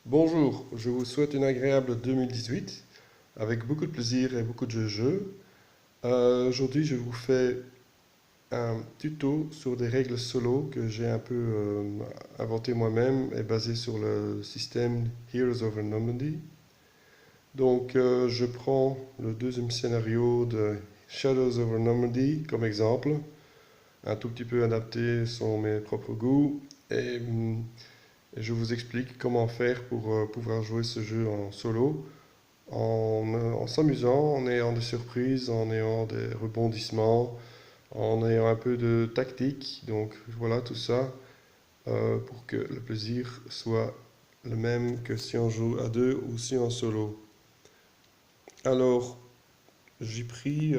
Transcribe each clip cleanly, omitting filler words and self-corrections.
Bonjour, je vous souhaite une agréable 2018 avec beaucoup de plaisir et beaucoup de jeux. Aujourd'hui, je vous fais un tuto sur des règles solo que j'ai un peu inventé moi-même et basé sur le système Heroes of Normandy. Donc, je prends le deuxième scénario de Shadows over Normandy comme exemple, un tout petit peu adapté selon mes propres goûts et je vous explique comment faire pour pouvoir jouer ce jeu en solo en s'amusant, en ayant des surprises, en ayant des rebondissements, en ayant un peu de tactique. Donc voilà tout ça pour que le plaisir soit le même que si on joue à deux ou si en solo. Alors, j'ai pris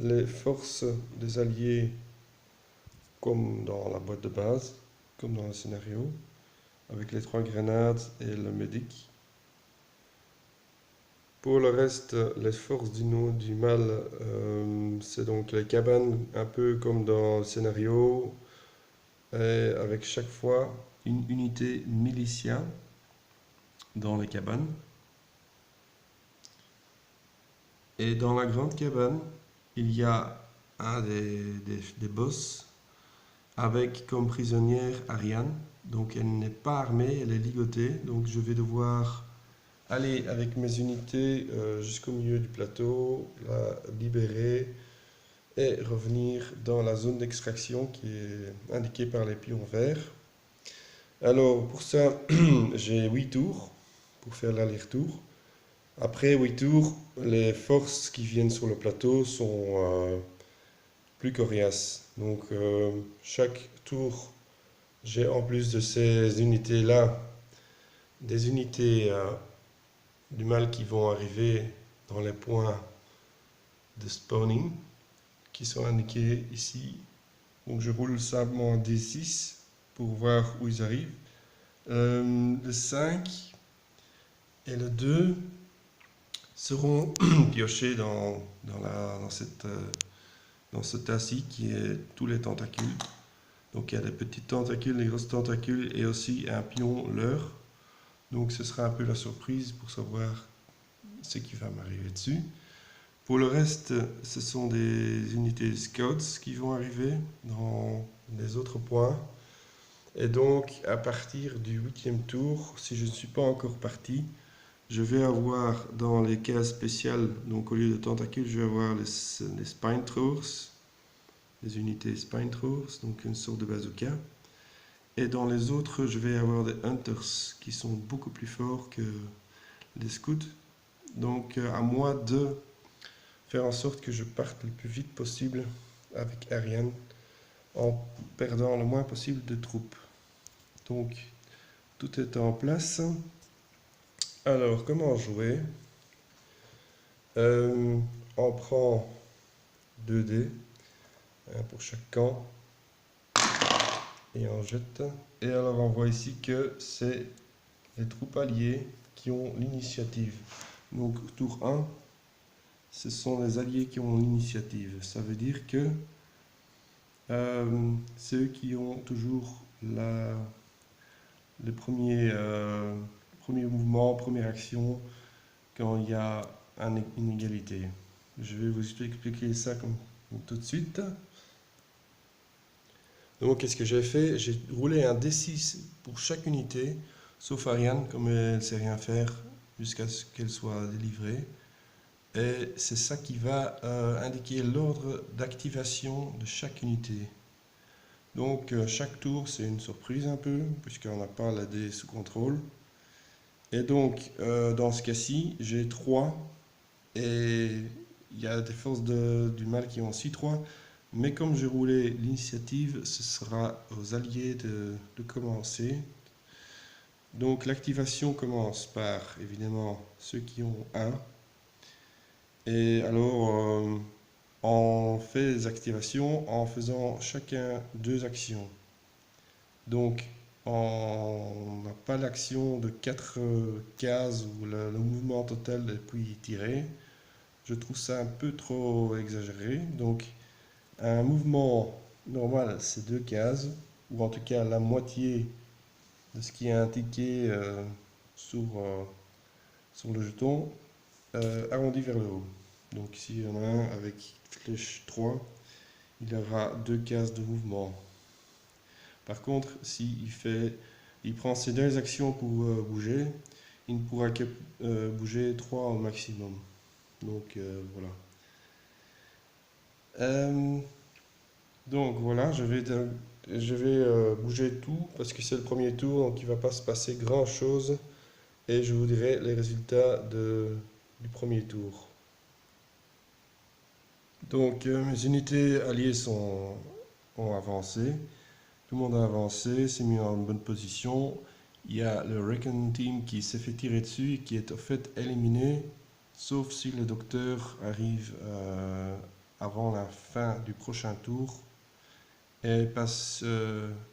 les forces des alliés comme dans la boîte de base, comme dans le scénario, avec les trois grenades et le médic. Pour le reste, les forces du mal, c'est donc les cabanes, un peu comme dans le scénario, et avec chaque fois une unité militia dans les cabanes. Et dans la grande cabane, il y a un des boss avec comme prisonnière Ariane. Donc elle n'est pas armée, elle est ligotée. Donc je vais devoir aller avec mes unités jusqu'au milieu du plateau, la libérer et revenir dans la zone d'extraction qui est indiquée par les pions verts. Alors pour ça, j'ai 8 tours pour faire l'aller-retour. Après 8 tours, les forces qui viennent sur le plateau sont plus coriaces. Donc chaque tour, j'ai en plus de ces unités-là, des unités du mal qui vont arriver dans les points de spawning qui sont indiqués ici. Donc je roule simplement un D6 pour voir où ils arrivent. Le 5 et le 2 seront piochés dans ce tas-ci qui est tous les tentacules. Donc il y a des petits tentacules, des grosses tentacules et aussi un pion leurre. Donc ce sera un peu la surprise pour savoir ce qui va m'arriver dessus. Pour le reste, ce sont des unités scouts qui vont arriver dans les autres points. Et donc, à partir du 8e tour, si je ne suis pas encore parti, je vais avoir dans les cases spéciales, donc au lieu de tentacules, je vais avoir les spine throwers, les unités spine throwers, donc une sorte de bazooka. Et dans les autres, je vais avoir des hunters qui sont beaucoup plus forts que les scouts. Donc, à moi de faire en sorte que je parte le plus vite possible avec Ariane en perdant le moins possible de troupes. Donc, tout est en place. Alors, comment jouer? On prend 2 dés, un pour chaque camp, et on jette. Et alors, on voit ici que c'est les troupes alliées qui ont l'initiative. Donc, tour 1, ce sont les alliés qui ont l'initiative. Ça veut dire que c'est eux qui ont toujours le premier mouvement, première action quand il y a une égalité. Je vais vous expliquer ça comme tout de suite. Donc, qu'est-ce que j'ai fait? J'ai roulé un D6 pour chaque unité, sauf Ariane, comme elle ne sait rien faire jusqu'à ce qu'elle soit délivrée. Et c'est ça qui va indiquer l'ordre d'activation de chaque unité. Donc, chaque tour, c'est une surprise un peu, puisqu'on n'a pas la dé sous contrôle. Et donc, dans ce cas-ci, j'ai 3 et il y a des forces du mal qui ont aussi 3. Mais comme j'ai roulé l'initiative, ce sera aux alliés de commencer. Donc l'activation commence par évidemment ceux qui ont 1. Et alors on fait les activations en faisant chacun 2 actions. Donc on n'a pas l'action de 4 cases où le mouvement total est puis tiré. Je trouve ça un peu trop exagéré. Donc un mouvement normal, c'est 2 cases, ou en tout cas la moitié de ce qui est indiqué sur le jeton arrondi vers le haut. Donc ici, il y en a un avec flèche 3, il aura 2 cases de mouvement. Par contre, il prend ces deux actions pour bouger, il ne pourra que bouger 3 au maximum. Donc voilà. Donc voilà, je vais bouger tout parce que c'est le premier tour, donc il ne va pas se passer grand chose. Et je vous dirai les résultats du premier tour. Donc mes unités alliées ont avancé. Tout le monde a avancé, s'est mis en bonne position. Il y a le Recon Team qui s'est fait tirer dessus et qui est en fait éliminé, sauf si le docteur arrive avant la fin du prochain tour et passe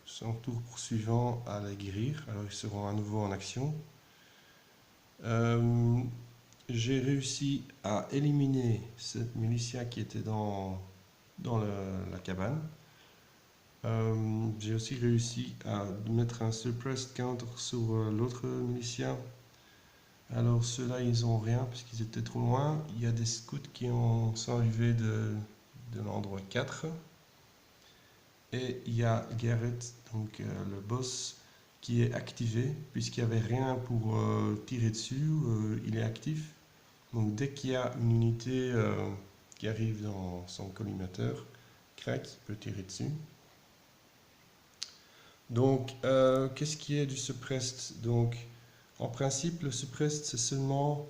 son tour poursuivant à les guérir. Alors ils seront à nouveau en action. J'ai réussi à éliminer cette militia qui était dans la cabane. J'ai aussi réussi à mettre un suppressed counter sur l'autre militia. Alors ceux-là, ils n'ont rien parce qu'ils étaient trop loin. Il y a des scouts qui sont arrivés de l'endroit 4. Et il y a Garrett, donc le boss, qui est activé puisqu'il n'y avait rien pour tirer dessus. Il est actif. Donc dès qu'il y a une unité qui arrive dans son collimateur, crac, il peut tirer dessus. Donc qu'est-ce qui est du suppressed? Donc en principe le suppressed c'est seulement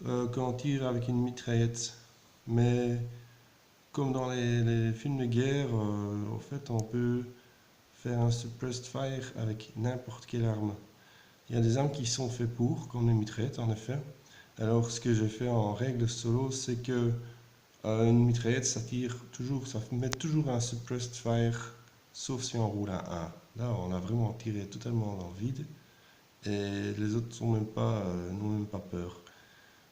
quand on tire avec une mitraillette. Mais comme dans les films de guerre, en fait on peut faire un suppressed fire avec n'importe quelle arme. Il y a des armes qui sont faites pour, comme les mitraillettes en effet. Alors ce que j'ai fait en règle solo, c'est que une mitraillette, ça tire toujours, ça met toujours un suppressed fire, sauf si on roule à 1. Là, on a vraiment tiré totalement dans le vide et les autres n'ont même pas peur.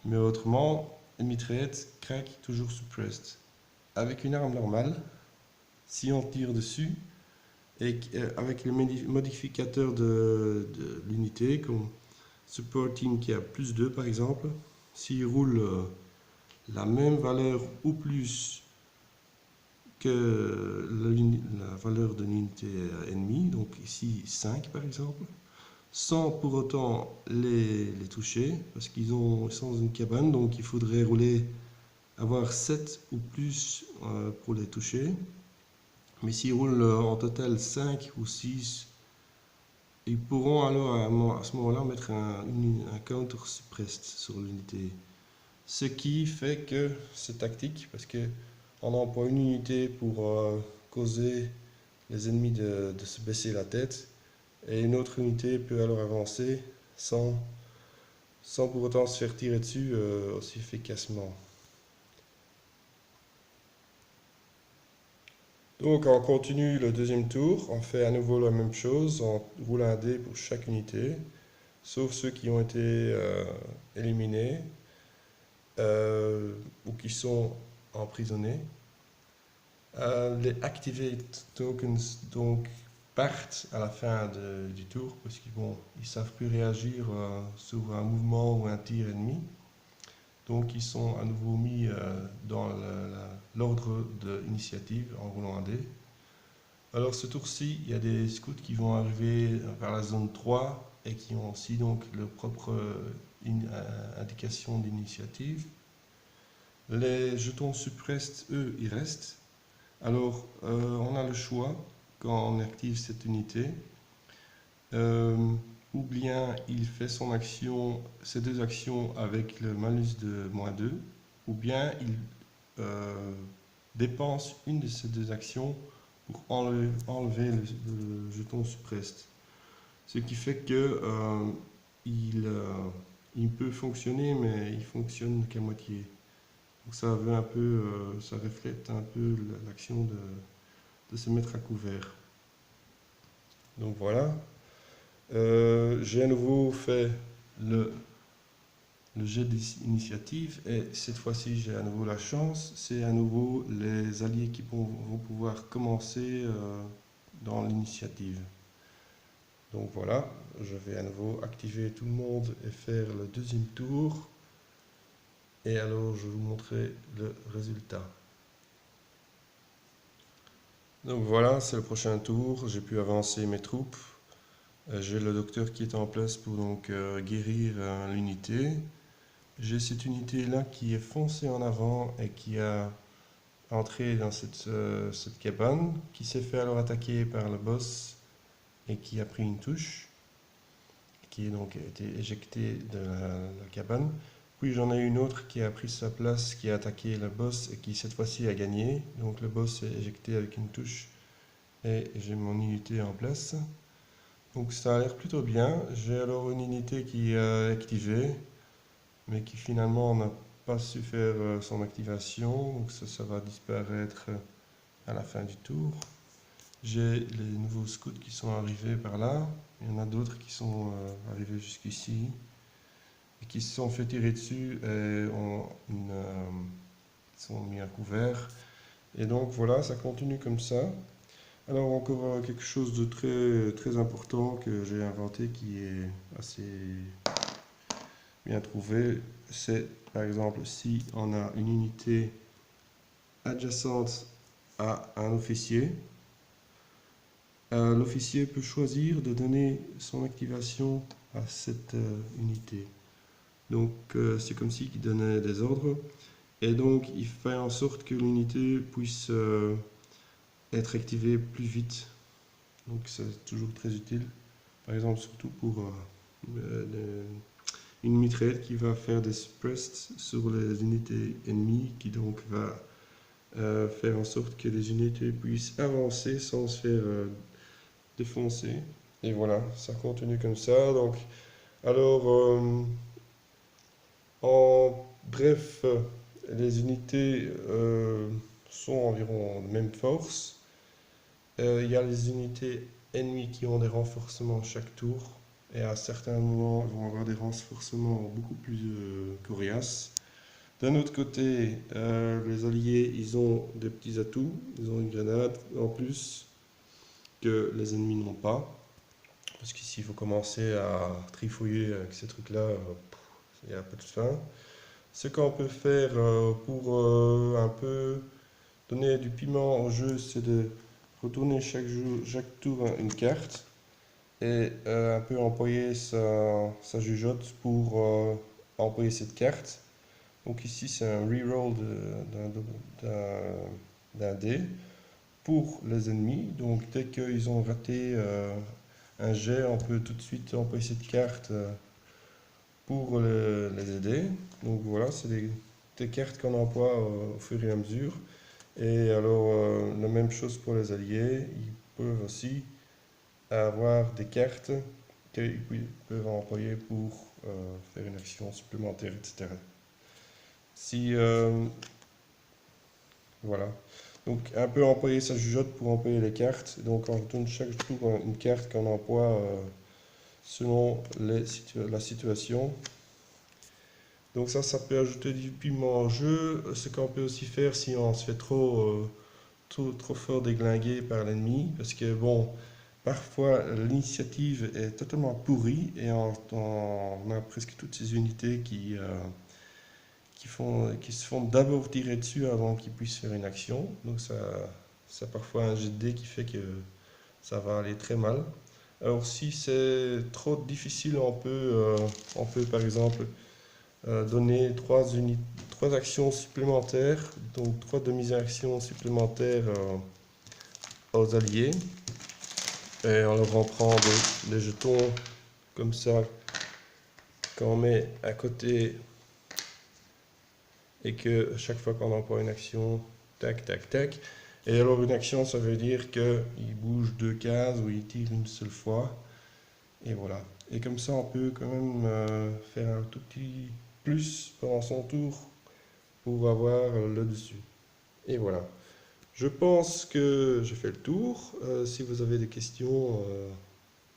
Mais autrement, une mitraillette craque toujours suppressed. Avec une arme normale, si on tire dessus, et avec le modificateur de l'unité, comme Support Team qui a plus 2 par exemple, s'il roule la même valeur ou plus que la valeur de l'unité ennemie, donc ici 5 par exemple, sans pour autant les toucher, parce ils sont dans une cabane, donc il faudrait avoir 7 ou plus pour les toucher. Mais s'ils roulent en total 5 ou 6, ils pourront alors à ce moment-là mettre un counter suppressed sur l'unité. Ce qui fait que c'est tactique, parce qu'on emploie une unité pour causer les ennemis de se baisser la tête, et une autre unité peut alors avancer sans pour autant se faire tirer dessus aussi efficacement. Donc on continue le deuxième tour, on fait à nouveau la même chose, on roule un dé pour chaque unité, sauf ceux qui ont été éliminés ou qui sont emprisonnés. Les Activate Tokens donc, partent à la fin du tour parce qu'ils ne savent plus réagir sur un mouvement ou un tir ennemi. Donc ils sont à nouveau mis dans l'ordre de l'initiative en roulant un dé. Alors ce tour-ci, il y a des scouts qui vont arriver vers la zone 3 et qui ont aussi donc leur propre indication d'initiative. Les jetons suppressed, eux, ils restent. Alors, on a le choix, quand on active cette unité, ou bien il fait ses deux actions avec le malus de -2, ou bien il dépense une de ces deux actions pour enlever le jeton suppressed. Ce qui fait que il peut fonctionner, mais il fonctionne qu'à moitié. Donc ça veut un peu, ça reflète un peu l'action de se mettre à couvert. Donc voilà. J'ai à nouveau fait le jet d'initiative et cette fois-ci j'ai à nouveau la chance. C'est à nouveau les alliés qui vont pouvoir commencer dans l'initiative. Donc voilà, je vais à nouveau activer tout le monde et faire le deuxième tour. Et alors je vais vous montrer le résultat. Donc voilà, c'est le prochain tour. J'ai pu avancer mes troupes. J'ai le docteur qui est en place pour donc guérir l'unité. J'ai cette unité là qui est foncée en avant et qui a entré dans cette cabane, qui s'est fait alors attaquer par le boss et qui a pris une touche, qui est donc été éjecté de la cabane. Puis j'en ai une autre qui a pris sa place, qui a attaqué le boss et qui cette fois-ci a gagné. Donc le boss est éjecté avec une touche et j'ai mon unité en place. Donc ça a l'air plutôt bien. J'ai alors une unité qui est activée, mais qui finalement n'a pas su faire son activation. Donc ça va disparaître à la fin du tour. J'ai les nouveaux scouts qui sont arrivés par là. Il y en a d'autres qui sont arrivés jusqu'ici et qui se sont fait tirer dessus et sont mis à couvert. Et donc voilà, ça continue comme ça. Alors encore quelque chose de très important que j'ai inventé qui est assez bien trouvé, c'est par exemple si on a une unité adjacente à un officier, l'officier peut choisir de donner son activation à cette unité. Donc c'est comme si il donnait des ordres et donc il fait en sorte que l'unité puisse être activée plus vite. Donc c'est toujours très utile. Par exemple surtout pour une mitraillette qui va faire des suppressed sur les unités ennemies qui donc va faire en sorte que les unités puissent avancer sans se faire défoncer. Et voilà, ça continue comme ça. Donc, alors, en bref, les unités sont environ de même force. Il y a les unités ennemies qui ont des renforcements chaque tour. Et à certains moments, ils vont avoir des renforcements beaucoup plus coriaces. D'un autre côté, les alliés, ils ont des petits atouts. Ils ont une grenade en plus que les ennemis n'ont pas. Parce qu'ici, il faut commencer à trifouiller avec ces trucs-là. Il n'y a pas de fin. Ce qu'on peut faire pour un peu donner du piment au jeu, c'est de retourner chaque tour une carte et un peu employer sa jugeote pour employer cette carte. Donc ici, c'est un reroll d'un dé pour les ennemis. Donc dès qu'ils ont raté un jet, on peut tout de suite employer cette carte pour les aider. Donc voilà, c'est des cartes qu'on emploie au fur et à mesure. Et alors, la même chose pour les alliés, ils peuvent aussi avoir des cartes qu'ils peuvent employer pour faire une action supplémentaire, etc. Si, voilà. Donc, un peu employer sa jugeote pour employer les cartes. Donc, on retourne chaque tour une carte qu'on emploie selon la situation. Donc ça peut ajouter du piment au jeu. Ce qu'on peut aussi faire si on se fait trop fort déglinguer par l'ennemi. Parce que, bon, parfois l'initiative est totalement pourrie et on a presque toutes ces unités qui se font d'abord tirer dessus avant qu'ils puissent faire une action. Donc ça a parfois un jet de dés qui fait que ça va aller très mal. Alors si c'est trop difficile, on peut par exemple donner trois actions supplémentaires, donc trois demi-actions supplémentaires aux alliés. Et on leur en prend des jetons comme ça qu'on met à côté et que chaque fois qu'on emploie une action, tac, tac, tac. Et alors une action, ça veut dire qu'il bouge 2 cases ou il tire une seule fois. Et voilà. Et comme ça, on peut quand même faire un tout petit plus pendant son tour pour avoir le dessus. Et voilà. Je pense que j'ai fait le tour. Si vous avez des questions,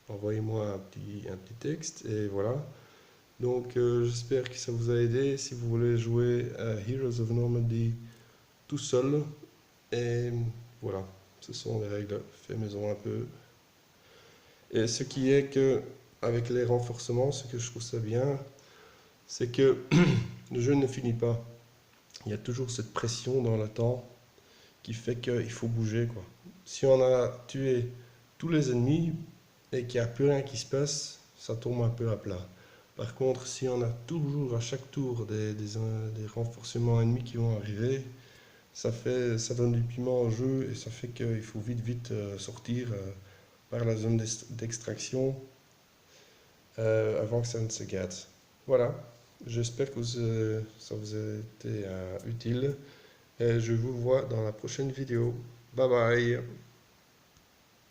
envoyez-moi un petit texte. Et voilà. Donc j'espère que ça vous a aidé si vous voulez jouer à Heroes of Normandy tout seul. Et voilà, ce sont les règles fait maison un peu. Et ce qui est que, avec les renforcements, ce que je trouve ça bien, c'est que le jeu ne finit pas. Il y a toujours cette pression dans le temps qui fait qu'il faut bouger, quoi. Si on a tué tous les ennemis et qu'il n'y a plus rien qui se passe, ça tombe un peu à plat. Par contre, si on a toujours à chaque tour des renforcements ennemis qui vont arriver, ça donne du piment au jeu et ça fait qu'il faut vite sortir par la zone d'extraction avant que ça ne se gâte. Voilà, j'espère que ça vous a été utile et je vous vois dans la prochaine vidéo. Bye bye.